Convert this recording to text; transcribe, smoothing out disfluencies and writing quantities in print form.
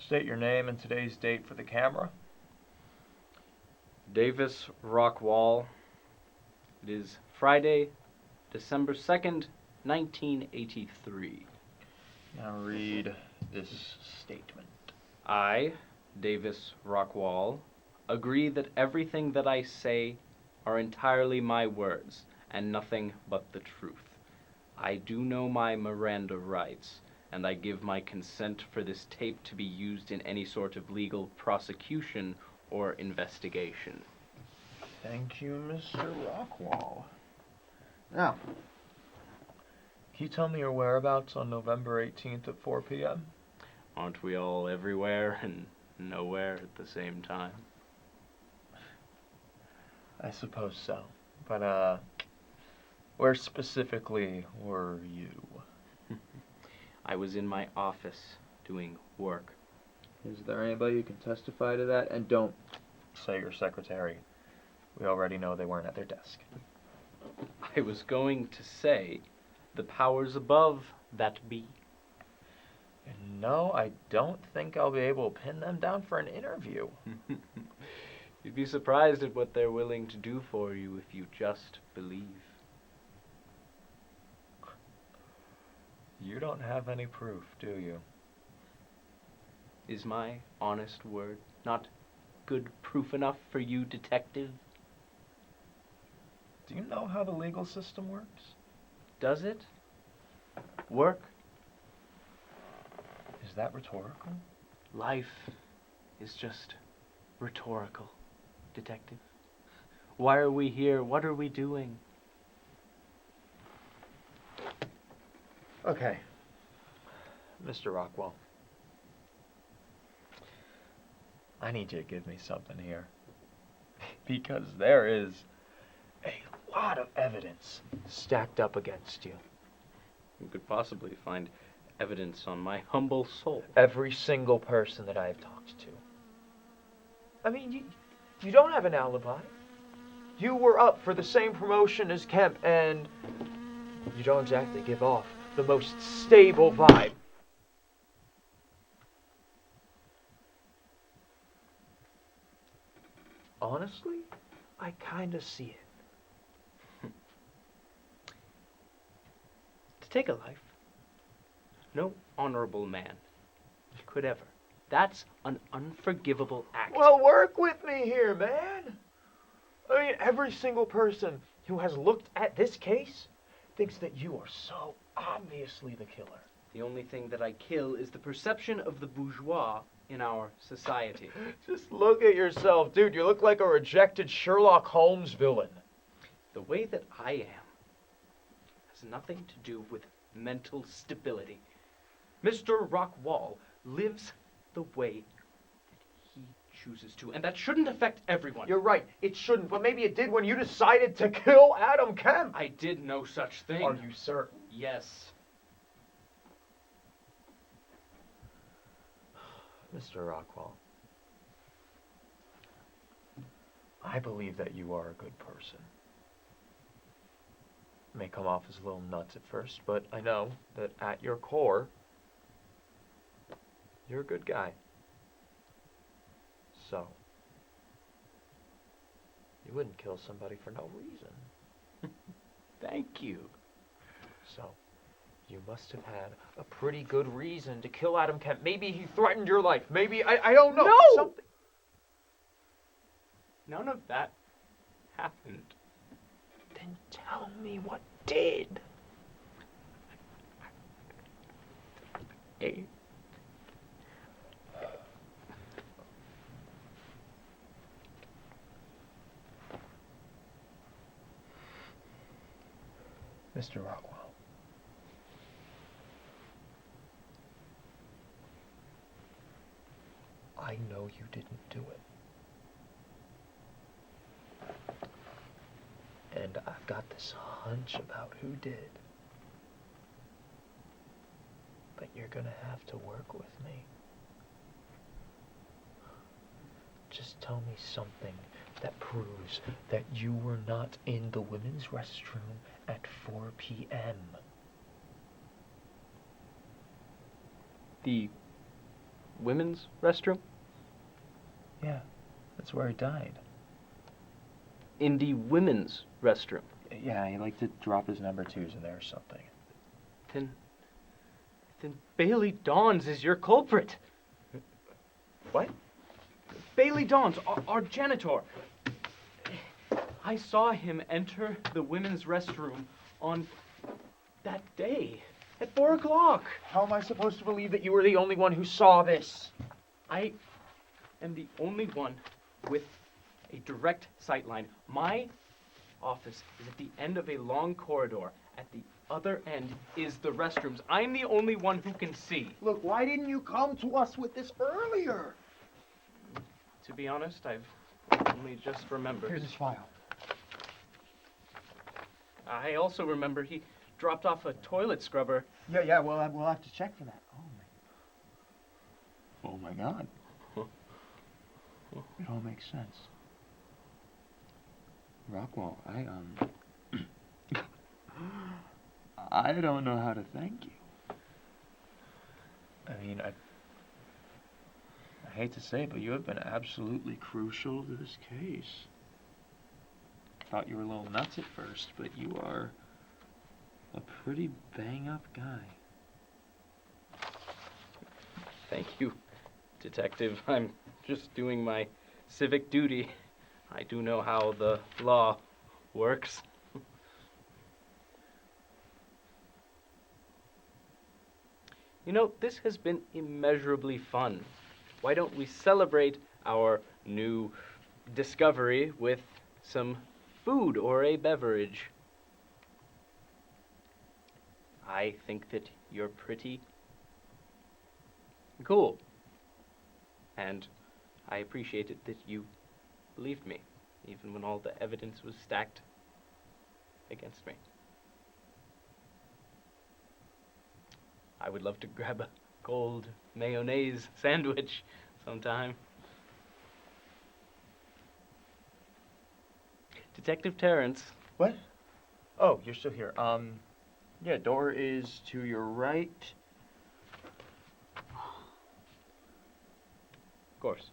State your name and today's date for the camera. Davis Rockwall. It is Friday, December 2nd, 1983. Now read this statement. I, Davis Rockwall, agree that everything that I say are entirely my words and nothing but the truth. I do know my Miranda rights, and I give my consent for this tape to be used in any sort of legal prosecution or investigation. Thank you, Mr. Rockwall. Now, can you tell me your whereabouts on November 18th at 4 p.m.? Aren't we all everywhere and nowhere at the same time? I suppose so. But, where specifically were you? I was in my office doing work. Is there anybody who can testify to that? And don't say your secretary. We already know they weren't at their desk. I was going to say the powers above that be. No, I don't think I'll be able to pin them down for an interview. You'd be surprised at what they're willing to do for you if you just believe. You don't have any proof, do you? Is my honest word not good proof enough for you, detective? Do you know how the legal system works? Does it work? Is that rhetorical? Life is just rhetorical, detective. Why are we here? What are we doing? Okay. Mr. Rockwall. I need you to give me something here. Because there is a lot of evidence stacked up against you. You could possibly find evidence on my humble soul. Every single person that I have talked to. I mean, you don't have an alibi. You were up for the same promotion as Kemp, and you don't exactly give off the most stable vibe. Honestly, I kind of see it. To take a life, no honorable man could ever. That's an unforgivable act. Well, work with me here, man. I mean, every single person who has looked at this case thinks that you are so obviously the killer. The only thing that I kill is the perception of the bourgeois in our society. Just look at yourself, dude. You look like a rejected Sherlock Holmes villain. The way that I am has nothing to do with mental stability. Mr. Rockwall lives the way that he chooses to, and that shouldn't affect everyone. You're right, it shouldn't, but maybe it did when you decided to kill Adam Kemp. I did no such thing. Are you certain? Yes. Mr. Rockwall, I believe that you are a good person. It may come off as a little nuts at first, but I know that at your core, you're a good guy. So, you wouldn't kill somebody for no reason. Thank you. So, you must have had a pretty good reason to kill Adam Kemp. Maybe he threatened your life. Maybe, I don't know. No! Something. None of that happened. Then tell me what did. Hey. Mr. Rockwell. I know you didn't do it. And I've got this hunch about who did. But you're gonna have to work with me. Just tell me something that proves that you were not in the women's restroom at 4 p.m. The women's restroom? Yeah, that's where he died. In the women's restroom? Yeah, he liked to drop his number twos in there or something. Then Bailey Dawns is your culprit. What? Bailey Dawns, our janitor. I saw him enter the women's restroom on that day at 4 o'clock. How am I supposed to believe that you were the only one who saw this? I am the only one with a direct sight line. My office is at the end of a long corridor. At the other end is the restrooms. I'm the only one who can see. Look, why didn't you come to us with this earlier? To be honest, I've only just remembered. Here's his file. I also remember he dropped off a toilet scrubber. Yeah, we'll have to check for that. Oh my God. It all makes sense. Rockwall, I don't know how to thank you. I mean, I hate to say it, but you have been absolutely crucial to this case. Thought you were a little nuts at first, but you are a pretty bang-up guy. Thank you, Detective. I'm just doing my civic duty. I do know how the law works. You know, this has been immeasurably fun. Why don't we celebrate our new discovery with some food or a beverage? I think that you're pretty cool. And I appreciated that you believed me, even when all the evidence was stacked against me. I would love to grab a cold mayonnaise sandwich sometime. Detective Terrence. What? Oh, you're still here. Yeah, door is to your right. Of course.